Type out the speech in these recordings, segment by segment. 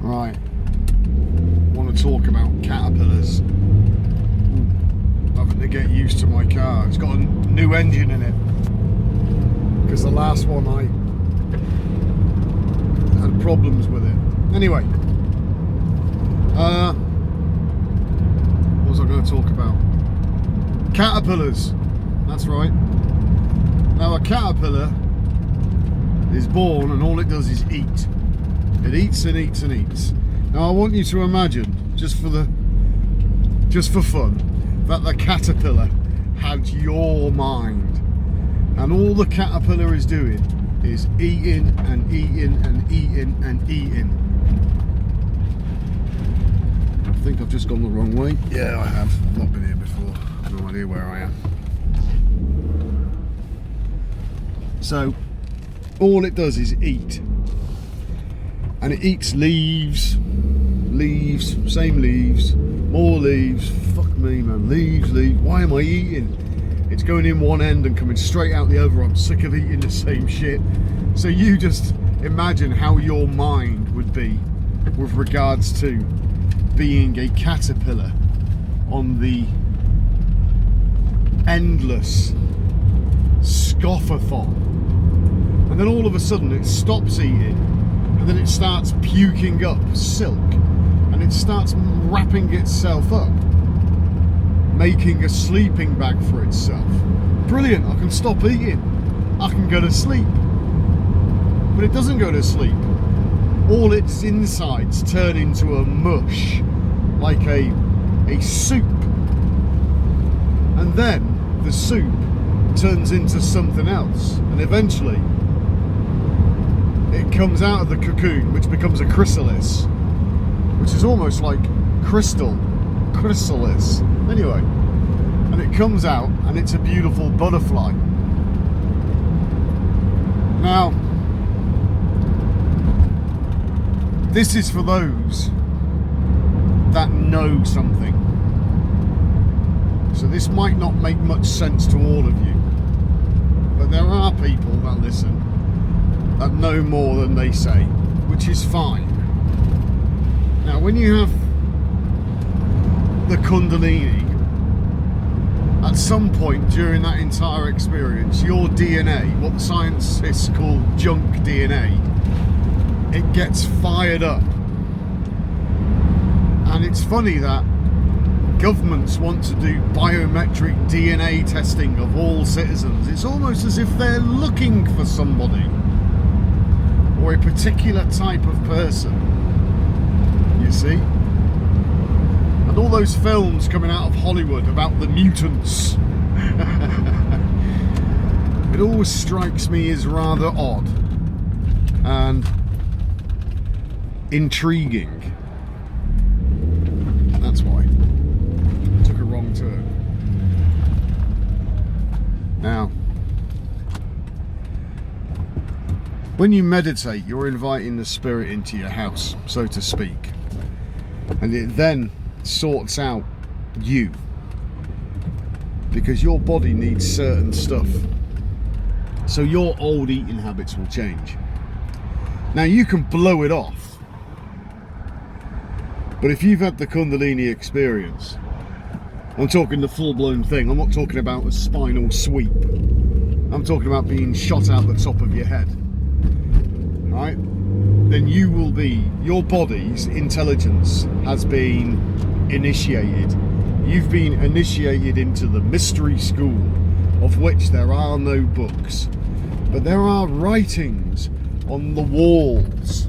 Right, I want to talk about caterpillars. Having to get used to my car. It's got a new engine in it, because the last one I had problems with it. Anyway, what was I going to talk about? Caterpillars, that's right. Now a caterpillar is born and all it does is eat. It eats and eats and eats. Now I want you to imagine, just for fun, that the caterpillar had your mind, and all the caterpillar is doing is eating and eating and eating and eating. I think I've just gone the wrong way. Yeah, I have. I've not been here before. No idea where I am. So all it does is eat, and it eats leaves, same leaves, more leaves. Fuck me, man. Leaves. Why am I eating? It's going in one end and coming straight out the other. I'm sick of eating the same shit. So you just imagine how your mind would be with regards to being a caterpillar on the endless scoffathon. And then all of a sudden it stops eating, and then it starts puking up silk, and it starts wrapping itself up, making a sleeping bag for itself. Brilliant, I can stop eating, I can go to sleep. But it doesn't go to sleep. All its insides turn into a mush, like a soup. And then the soup turns into something else, and eventually it comes out of the cocoon, which becomes a chrysalis, which is almost like chrysalis. Anyway, and it comes out and it's a beautiful butterfly. Now, this is for those that know something. So this might not make much sense to all of you, but there are people that listen that know more than they say, which is fine. Now, when you have the Kundalini, at some point during that entire experience, your DNA, what scientists call junk DNA, it gets fired up. And it's funny that governments want to do biometric DNA testing of all citizens. It's almost as if they're looking for somebody, or a particular type of person, you see? And all those films coming out of Hollywood about the mutants, it always strikes me as rather odd and intriguing. That's why. Took a wrong turn. Now, when you meditate, you're inviting the spirit into your house, so to speak, and it then sorts out you, because your body needs certain stuff, so your old eating habits will change. Now, you can blow it off, but if you've had the Kundalini experience, I'm talking the full-blown thing, I'm not talking about a spinal sweep, I'm talking about being shot out the top of your head, right? Then you will be, your body's intelligence has been initiated. You've been initiated into the mystery school, of which there are no books, but there are writings on the walls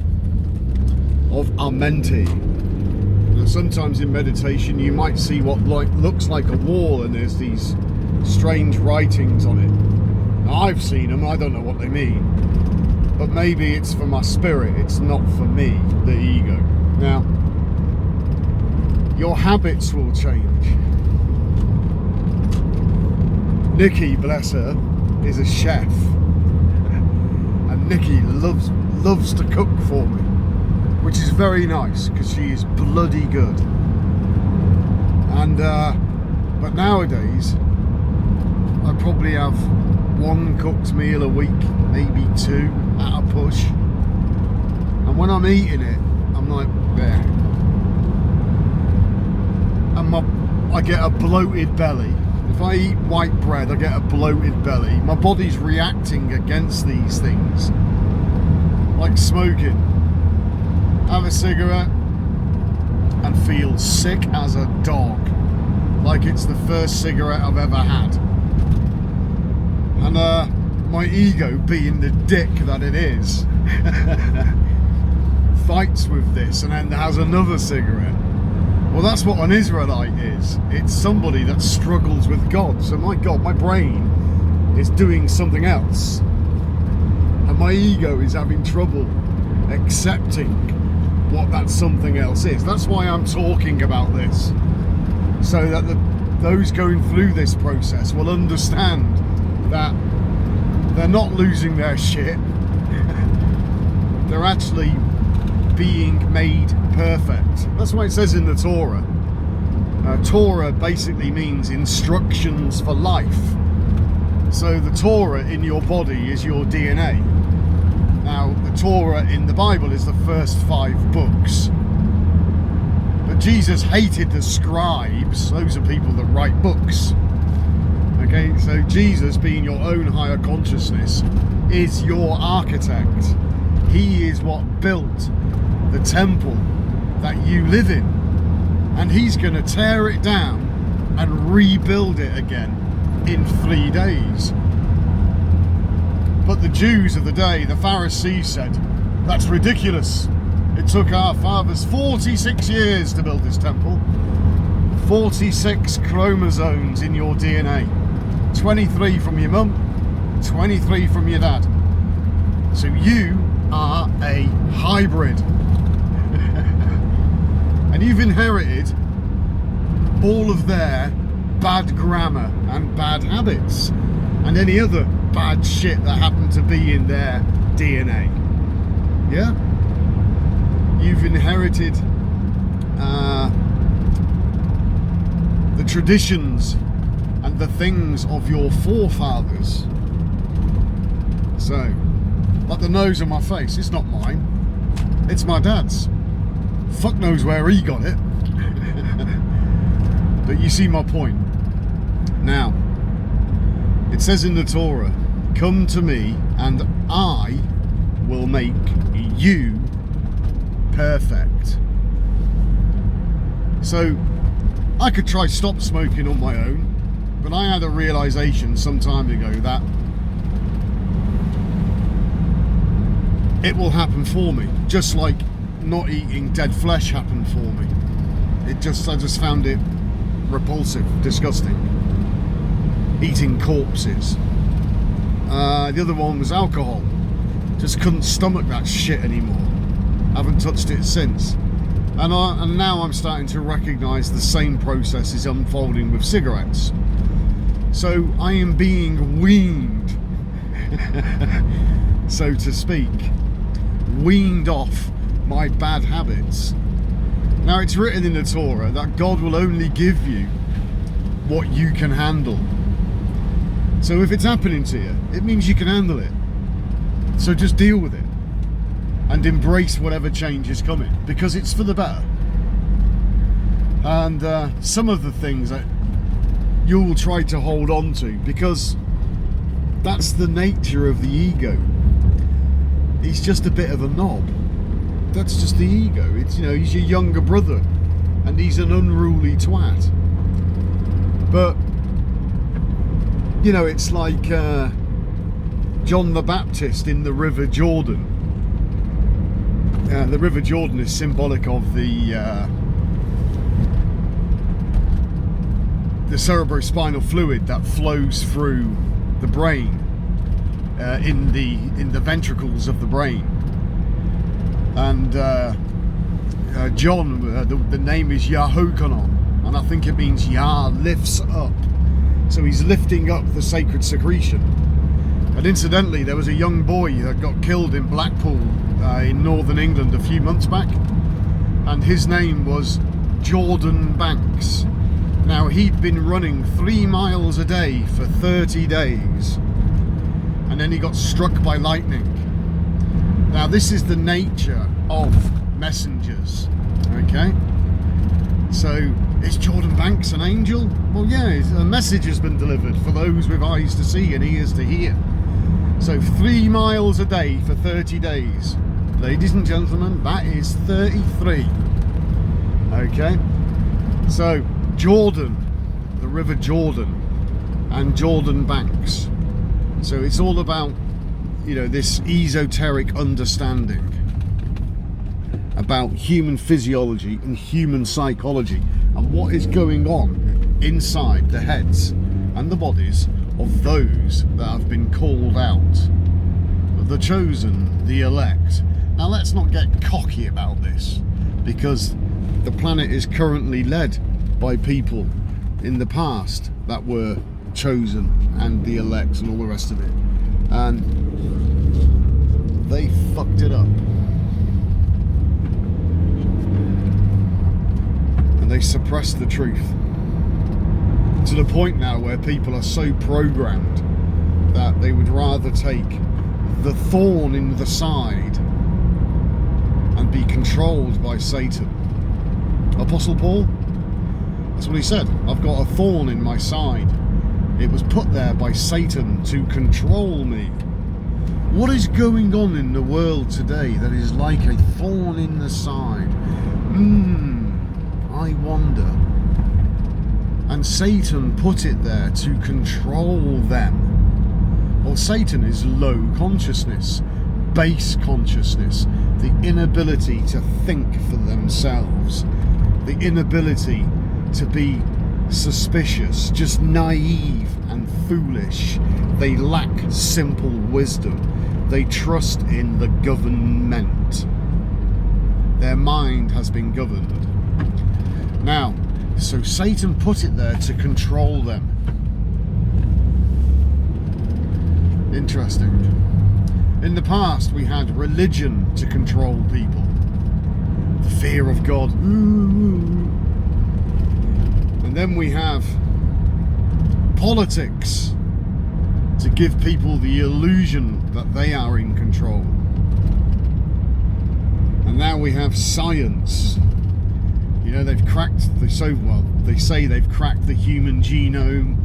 of Amenti. Now, sometimes in meditation you might see what looks like a wall, and there's these strange writings on it. Now, I've seen them, I don't know what they mean, but maybe it's for my spirit, it's not for me, the ego. Now, your habits will change. Nikki, bless her, is a chef, and Nikki loves to cook for me, which is very nice because she is bloody good. And but nowadays I probably have one cooked meal a week, maybe two at a push, and when I'm eating it, I'm like there, and I get a bloated belly. If I eat white bread, I get a bloated belly. My body's reacting against these things, like smoking. Have a cigarette and feel sick as a dog, like it's the first cigarette I've ever had. And my ego, being the dick that it is, fights with this and then has another cigarette. Well, that's what an Israelite is. It's somebody that struggles with God. So my God, my brain is doing something else, and my ego is having trouble accepting what that something else is. That's why I'm talking about this, so that those going through this process will understand that they're not losing their shit. They're actually being made perfect. That's why it says in the Torah. Torah basically means instructions for life. So the Torah in your body is your DNA. Now, the Torah in the Bible is the first 5 books. But Jesus hated the scribes. Those are people that write books. Okay, so Jesus, being your own higher consciousness, is your architect. He is what built the temple that you live in, and he's going to tear it down and rebuild it again in 3 days. But the Jews of the day, the Pharisees, said, that's ridiculous. It took our fathers 46 years to build this temple. 46 chromosomes in your DNA. 23 from your mum, 23 from your dad. So you are a hybrid. And you've inherited all of their bad grammar and bad habits and any other bad shit that happened to be in their DNA. Yeah? You've inherited the traditions and the things of your forefathers. So, like the nose on my face, it's not mine, it's my dad's. Fuck knows where he got it. But you see my point. Now, it says in the Torah, come to me and I will make you perfect. So I could try stop smoking on my own, but I had a realization some time ago that it will happen for me, just like not eating dead flesh happened for me. I just found it repulsive, disgusting. Eating corpses. The other one was alcohol. Just couldn't stomach that shit anymore. Haven't touched it since. And now I'm starting to recognise the same process is unfolding with cigarettes. So I am being weaned, so to speak, weaned off my bad habits. Now, it's written in the Torah that God will only give you what you can handle. So if it's happening to you, it means you can handle it. So just deal with it and embrace whatever change is coming, because it's for the better. And some of the things that you'll try to hold on to, because that's the nature of the ego. He's just a bit of a knob. That's just the ego. It's, you know, he's your younger brother and he's an unruly twat. But, you know, it's like John the Baptist in the River Jordan. The River Jordan is symbolic of the cerebrospinal fluid that flows through the brain, in the ventricles of the brain. And John, the name is Yahochanan, and I think it means Yah lifts up. So he's lifting up the sacred secretion. And incidentally, there was a young boy that got killed in Blackpool in northern England a few months back, and his name was Jordan Banks. Now, he'd been running 3 miles a day for 30 days, and then he got struck by lightning. Now, this is the nature of messengers. Okay, so is Jordan Banks an angel? Well, yeah, a message has been delivered for those with eyes to see and ears to hear. So 3 miles a day for 30 days. Ladies and gentlemen, that is 33. Okay, so Jordan, the River Jordan, and Jordan Banks. So it's all about, you know, this esoteric understanding about human physiology and human psychology and what is going on inside the heads and the bodies of those that have been called out, the chosen, the elect. Now let's not get cocky about this, because the planet is currently led by people in the past that were chosen and the elect and all the rest of it, and they fucked it up. And they suppressed the truth to the point now where people are so programmed that they would rather take the thorn in the side and be controlled by Satan. Apostle Paul, that's what he said. I've got a thorn in my side. It was put there by Satan to control me. What is going on in the world today that is like a thorn in the side? I wonder. And Satan put it there to control them. Well, Satan is low consciousness, base consciousness, the inability to think for themselves, the inability to be suspicious, just naive and foolish. They lack simple wisdom. They trust in the government. Their mind has been governed. Now, so Satan put it there to control them. Interesting. In the past, we had religion to control people. The fear of God. And then we have politics to give people the illusion that they are in control. And now we have science. You know, they've cracked they say they've cracked the human genome.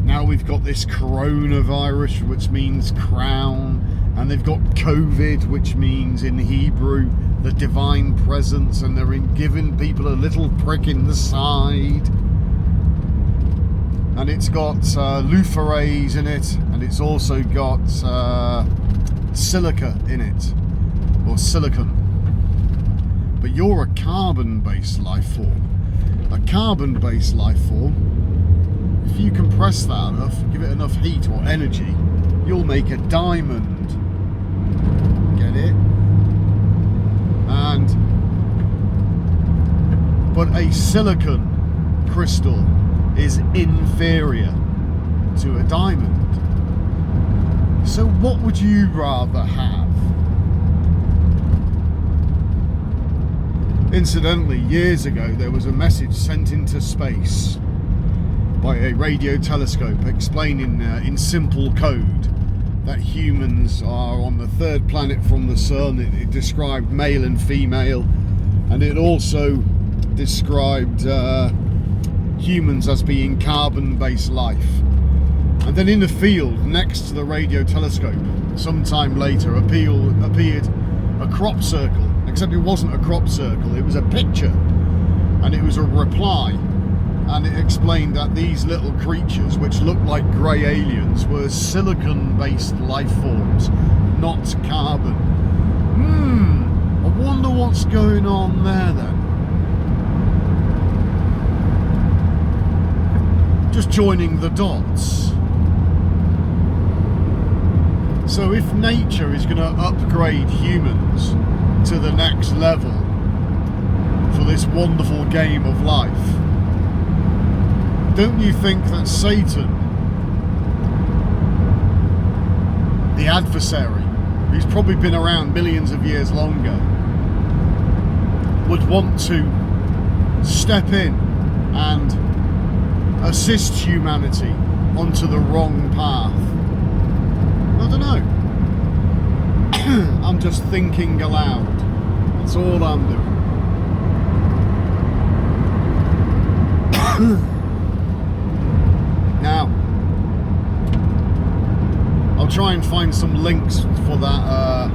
Now we've got this coronavirus, which means crown, and they've got COVID, which means in Hebrew the divine presence, and they're giving people a little prick in the side. And it's got luferase in it, and it's also got silica in it, or silicon. But you're a carbon-based life form. A carbon-based life form, if you compress that enough, give it enough heat or energy, you'll make a diamond. Get it? But a silicon crystal is inferior to a diamond. So what would you rather have? Incidentally, years ago there was a message sent into space by a radio telescope explaining in simple code that humans are on the 3rd planet from the sun. It described male and female, and it also described humans as being carbon-based life. And then in the field next to the radio telescope, sometime later, appeared a crop circle. Except it wasn't a crop circle, it was a picture, and it was a reply, and it explained that these little creatures, which looked like grey aliens, were silicon-based life forms, not carbon. I wonder what's going on there then. Just joining the dots. So if nature is going to upgrade humans to the next level for this wonderful game of life, don't you think that Satan, the adversary, who's probably been around millions of years longer, would want to step in and assist humanity onto the wrong path? I don't know. I'm just thinking aloud. That's all I'm doing. Now, I'll try and find some links for that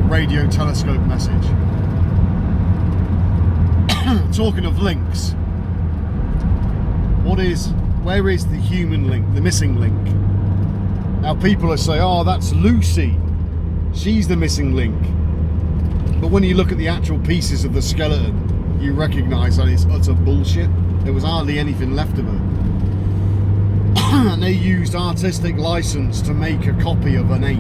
radio telescope message. Talking of links, where is the human link, the missing link? Now people are saying, oh, that's Lucy, she's the missing link. But when you look at the actual pieces of the skeleton, you recognise that it's utter bullshit. There was hardly anything left of her. And they used artistic license to make a copy of an ape.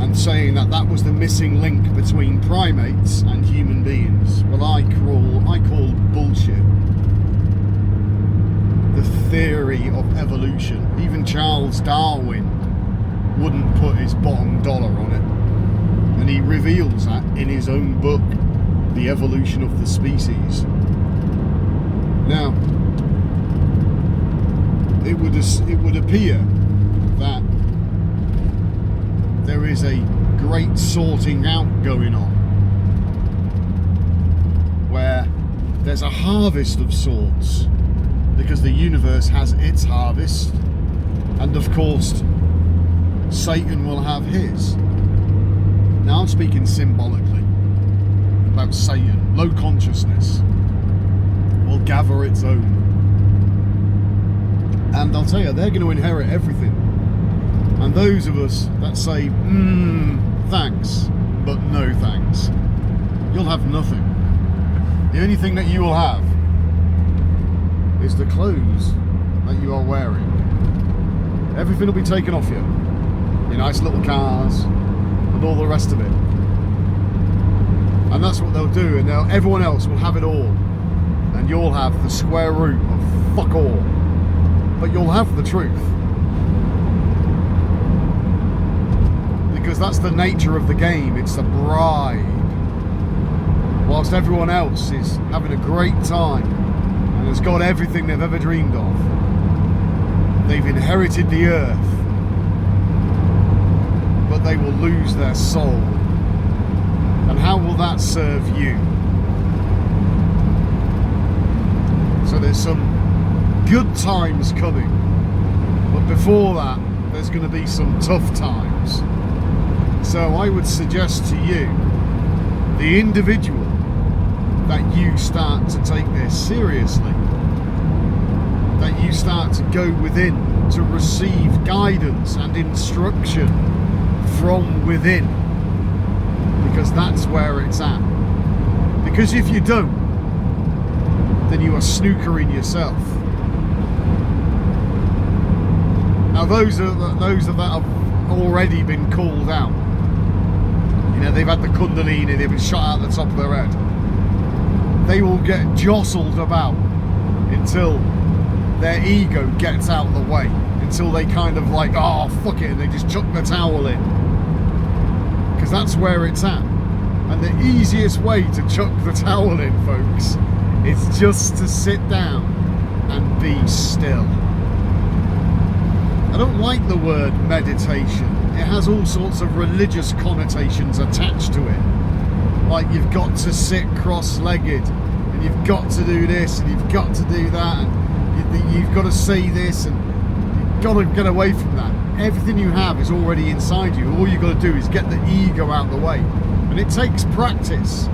And saying that that was the missing link between primates and human beings. Well, I call bullshit the theory of evolution. Even Charles Darwin wouldn't put his bottom dollar on it. And he reveals that in his own book, The Evolution of the Species. Now, it would appear that there is a great sorting out going on, where there's a harvest of sorts, because the universe has its harvest, and of course Satan will have his. Now I'm speaking symbolically about Satan. Low consciousness will gather its own, and I'll tell you, they're going to inherit everything. And those of us that say, thanks, but no thanks, you'll have nothing. The only thing that you will have is the clothes that you are wearing. Everything will be taken off you. Your nice little cars and all the rest of it. And that's what they'll do, and everyone else will have it all. And you'll have the square root of fuck all. But you'll have the truth. Because that's the nature of the game. It's a bribe. Whilst everyone else is having a great time and has got everything they've ever dreamed of, they've inherited the earth, but they will lose their soul. And how will that serve you? So there's some good times coming, but before that there's going to be some tough times. So I would suggest to you, the individual, that you start to take this seriously, that you start to go within to receive guidance and instruction from within, because that's where it's at. Because if you don't, then you are snookering yourself. Now those that have already been called out, you know, they've had the Kundalini, they've been shot out the top of their head. They will get jostled about until their ego gets out of the way, until they kind of like, oh fuck it, and they just chuck the towel in. Because that's where it's at. And the easiest way to chuck the towel in, folks, is just to sit down and be still. I don't like the word meditation. It has all sorts of religious connotations attached to it. Like you've got to sit cross-legged, and you've got to do this, and you've got to do that, and you've got to say this, and you've got to get away from that. Everything you have is already inside you. All you've got to do is get the ego out of the way. And it takes practice.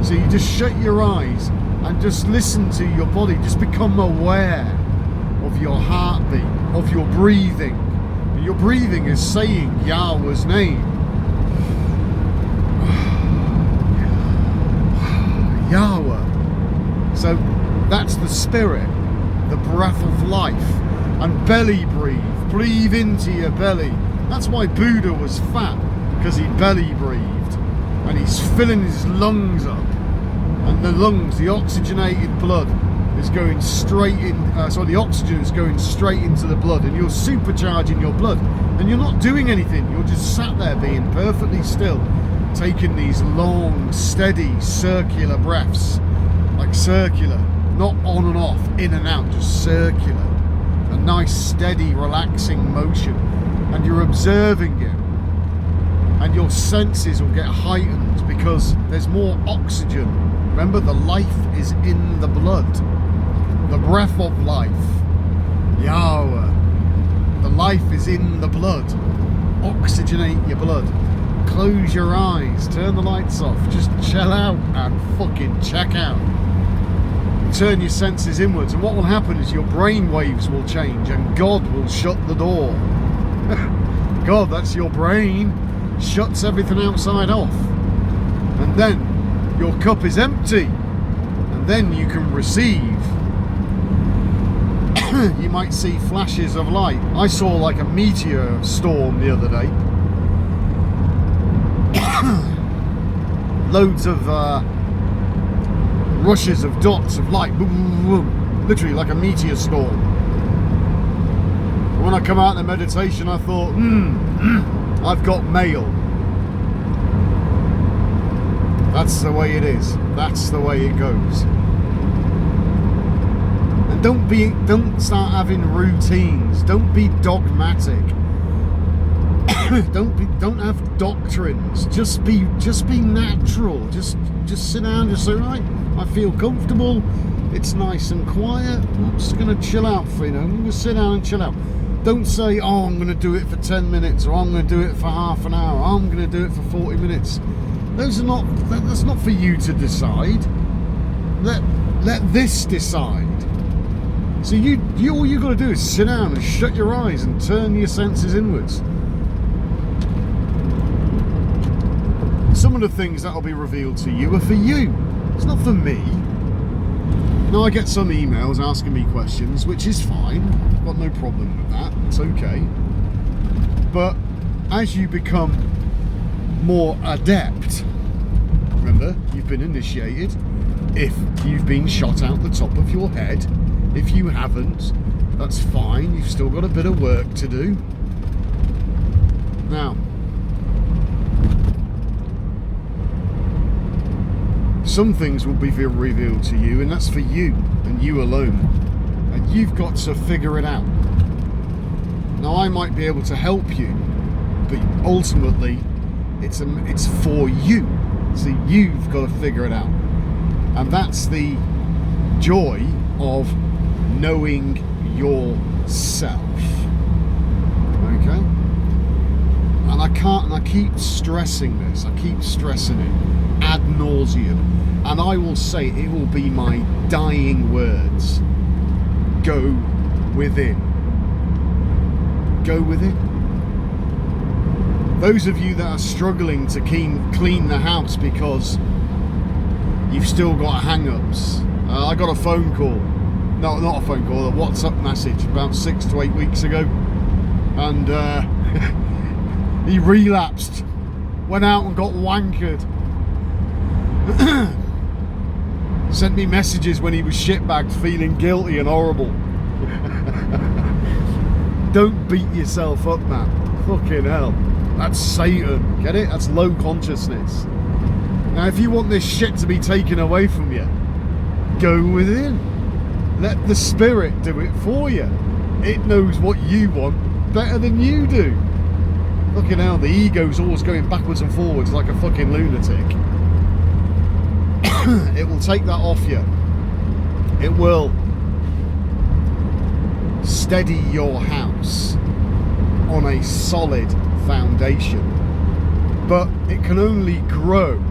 So you just shut your eyes and just listen to your body. Just become aware of your heartbeat, of your breathing. And your breathing is saying Yahweh's name. Yahweh. So that's the spirit, the breath of life. And belly breathe. Breathe into your belly. That's why Buddha was fat, because he belly breathed. And he's filling his lungs up. And the lungs, the oxygenated blood is going straight in, the oxygen is going straight into the blood, and you're supercharging your blood. And you're not doing anything, you're just sat there being perfectly still, taking these long, steady, circular breaths. Like circular, not on and off, in and out, just circular. A nice, steady, relaxing motion. and you're observing it, and your senses will get heightened because there's more oxygen. Remember, the life is in the blood. The breath of life, Yahweh. The life is in the blood. Oxygenate your blood. Close your eyes, turn the lights off, just chill out and fucking check out. Turn your senses inwards, and what will happen is your brain waves will change and God will shut the door. God, that's your brain, shuts everything outside off. And then your cup is empty, and then you can receive. You might see flashes of light. I saw like a meteor storm the other day. Loads of rushes of dots of light, boom, boom, boom, literally like a meteor storm. When I come out in the meditation, I thought, I've got mail. That's the way it is. That's the way it goes. And don't start having routines. Don't be dogmatic. Don't have doctrines. Just be natural. Just sit down. Just say, right, I feel comfortable. It's nice and quiet. I'm just gonna chill out for I'm gonna sit down and chill out. Don't say, oh, I'm gonna do it for 10 minutes, or I'm gonna do it for half an hour, or I'm gonna do it for 40 minutes. That's not for you to decide. Let this decide. So all you got to do is sit down and shut your eyes and turn your senses inwards. Some of the things that will be revealed to you are for you. It's not for me. Now, I get some emails asking me questions, which is fine. I've got no problem with that. It's okay. But as you become more adept, remember, you've been initiated. If you've been shot out the top of your head, if you haven't, that's fine. You've still got a bit of work to do. Now, some things will be revealed to you, and that's for you and you alone. And you've got to figure it out. Now, I might be able to help you, but ultimately, it's for you. So you've got to figure it out. And that's the joy of knowing yourself. Okay? And I keep stressing this. I keep stressing it ad nauseum. And I will say, it will be my dying words. Go within. Go within. Those of you that are struggling to clean the house because you've still got hang-ups. I got a phone call. No, not a phone call, a WhatsApp message about 6 to 8 weeks ago. And he relapsed. Went out and got wankered. Sent me messages when he was shitbagged, feeling guilty and horrible. Don't beat yourself up, man. Fucking hell. That's Satan. Get it? That's low consciousness. Now, if you want this shit to be taken away from you, go within. Let the spirit do it for you. It knows what you want better than you do. Fucking hell, the ego's always going backwards and forwards like a fucking lunatic. It will take that off you. It will steady your house on a solid foundation. But it can only grow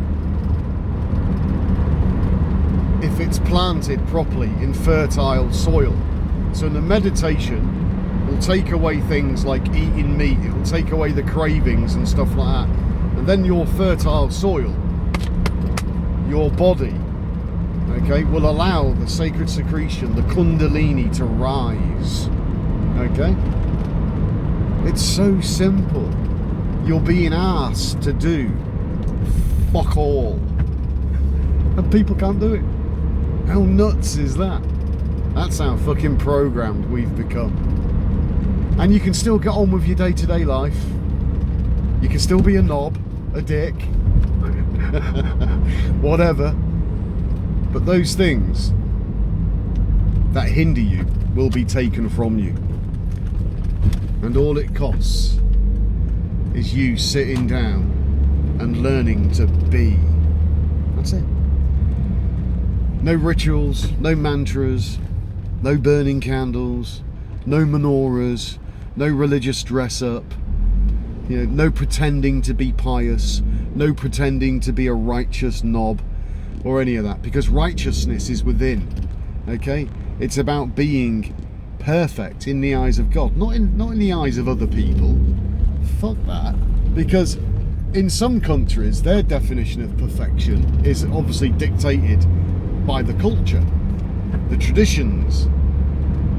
if it's planted properly in fertile soil. So in the meditation, will take away things like eating meat, it will take away the cravings and stuff like that. And then your fertile soil, your body, okay, will allow the sacred secretion, the Kundalini, to rise. Okay? It's so simple. You're being asked to do fuck all. And people can't do it. How nuts is that? That's how fucking programmed we've become. And you can still get on with your day-to-day life. You can still be a knob, a dick, whatever. But those things that hinder you will be taken from you. And all it costs is you sitting down and learning to be. That's it. No rituals, no mantras, no burning candles, no menorahs, no religious dress up, no pretending to be pious, no pretending to be a righteous knob or any of that, because righteousness is within. Okay? It's about being perfect in the eyes of God, not in the eyes of other people. Fuck that. Because in some countries, their definition of perfection is obviously dictated by the culture, the traditions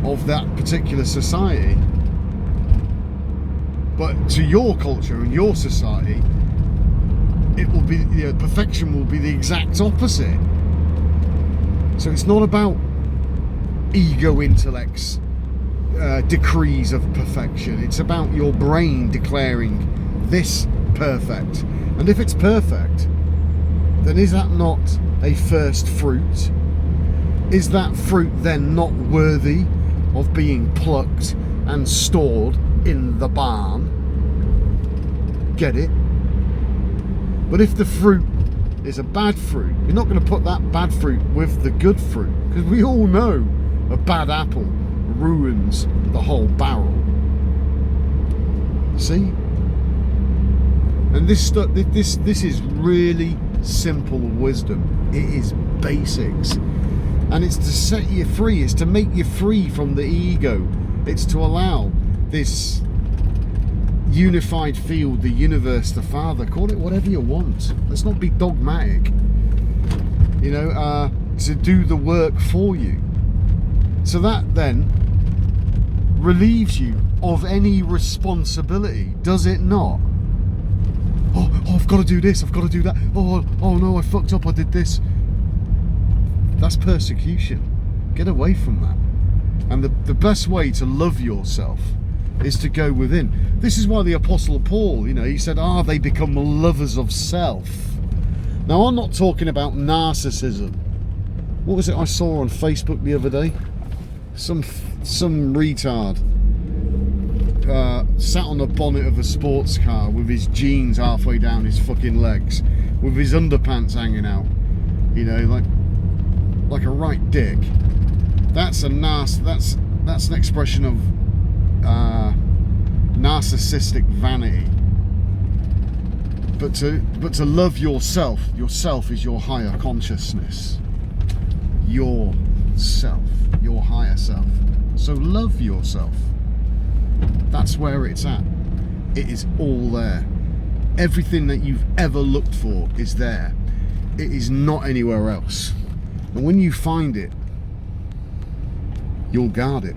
of that particular society. But to your culture and your society, it will be, perfection will be the exact opposite. So it's not about ego intellect's decrees of perfection. It's about your brain declaring this perfect. And if it's perfect, then is that not a first fruit? Is that fruit then not worthy of being plucked and stored in the barn? Get it? But if the fruit is a bad fruit, you're not going to put that bad fruit with the good fruit, because we all know a bad apple ruins the whole barrel. See? And this stuff, this is really simple wisdom. It is basics, and it's to set you free. It's to make you free from the ego. It's to allow this unified field, the universe, the Father, call it whatever you want. Let's not be dogmatic. To do the work for you. So that then relieves you of any responsibility, does it not? Oh, I've got to do this, I've got to do that. Oh no, I fucked up, I did this. That's persecution. Get away from that. And the best way to love yourself is to go within. This is why the Apostle Paul, he said, they become lovers of self. Now, I'm not talking about narcissism. What was it I saw on Facebook the other day? Some retard sat on the bonnet of a sports car with his jeans halfway down his fucking legs, with his underpants hanging out, like a right dick. That's an expression of narcissistic vanity. But to love yourself is your higher consciousness, your self, your higher self. So love yourself. That's where it's at. It is all there. Everything that you've ever looked for is there. It is not anywhere else. And when you find it, you'll guard it.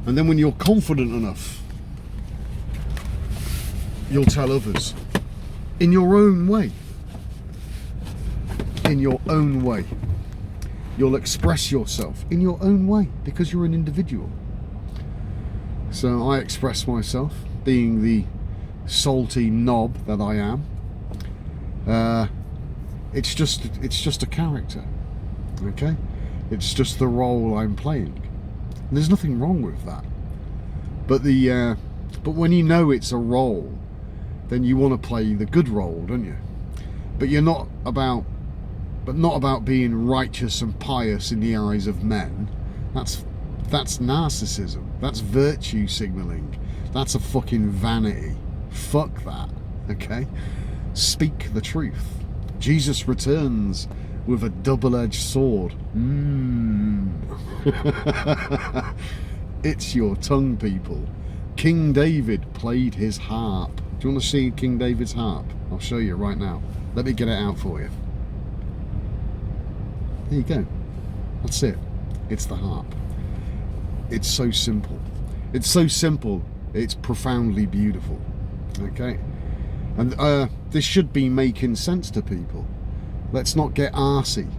And then when you're confident enough, you'll tell others in your own way. In your own way. You'll express yourself in your own way, because you're an individual. So I express myself being the salty knob that I am. It's just a character, okay? It's just the role I'm playing. And there's nothing wrong with that. But when you know it's a role, then you want to play the good role, don't you? But not about being righteous and pious in the eyes of men. That's narcissism. That's virtue signaling. That's a fucking vanity. Fuck that. Okay? Speak the truth. Jesus returns with a double-edged sword. It's your tongue, people. King David played his harp. Do you want to see King David's harp? I'll show you right now. Let me get it out for you. There you go. That's it. It's the harp. It's so simple. It's so simple, it's profoundly beautiful. Okay? And this should be making sense to people. Let's not get arsey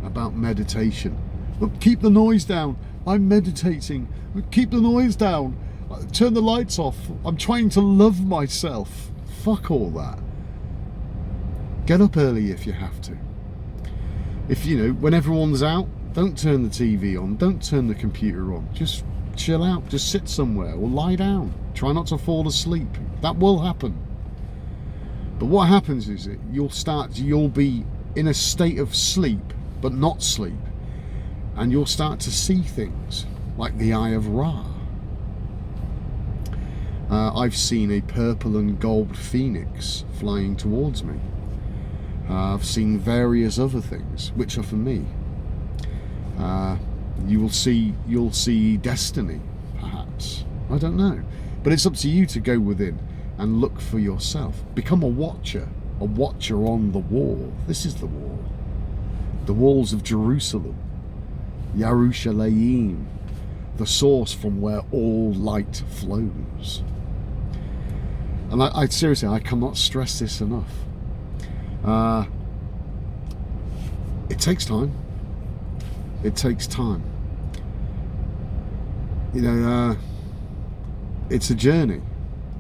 about meditation. Look, keep the noise down. I'm meditating. Keep the noise down. Turn the lights off. I'm trying to love myself. Fuck all that. Get up early if you have to. If when everyone's out, don't turn the TV on. Don't turn the computer on. Just chill out. Just sit somewhere or lie down. Try not to fall asleep. That will happen. But what happens is that you'll be in a state of sleep, but not sleep. And you'll start to see things like the Eye of Ra. I've seen a purple and gold phoenix flying towards me. I've seen various other things, which are for me. You'll see destiny, perhaps. I don't know. But it's up to you to go within and look for yourself. Become a watcher on the wall. This is the wall. The walls of Jerusalem. Yerushalayim, the source from where all light flows. And I seriously, I cannot stress this enough. It takes time. It takes time. You know, it's a journey.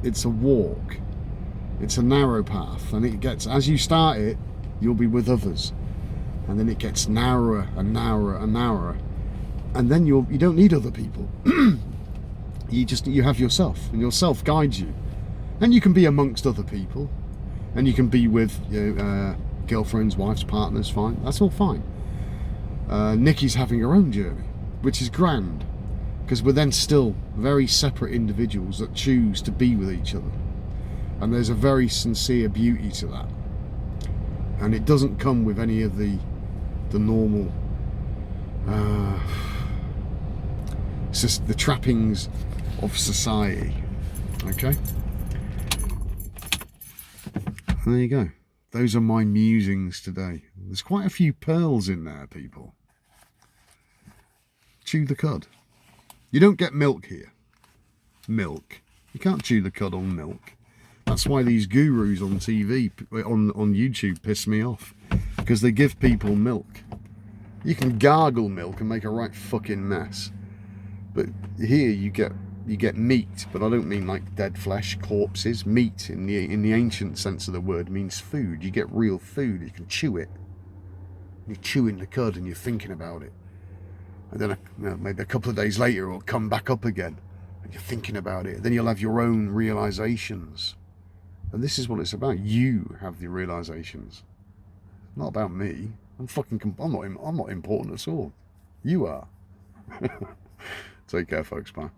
It's a walk. It's a narrow path, and it gets, as you start it, you'll be with others, and then it gets narrower and narrower and narrower, and then you don't need other people. You have yourself, and yourself guides you, and you can be amongst other people, and you can be with girlfriends, wives, partners. Fine, that's all fine. Nikki's having her own journey, which is grand, because we're then still very separate individuals that choose to be with each other, and there's a very sincere beauty to that, and it doesn't come with any of the normal it's just the trappings of society. Okay, and there you go. Those are my musings today. There's quite a few pearls in there, people. Chew the cud. You don't get milk here. Milk. You can't chew the cud on milk. That's why these gurus on TV, on YouTube, piss me off. Because they give people milk. You can gargle milk and make a right fucking mess. But here you get meat, but I don't mean like dead flesh, corpses. Meat in the ancient sense of the word means food. You get real food. You can chew it. You're chewing the cud and you're thinking about it. And then maybe a couple of days later it'll come back up again and you're thinking about it. Then you'll have your own realizations. And this is what it's about. You have the realizations. Not about me. I'm not important at all. You are. Take care, folks. Bye.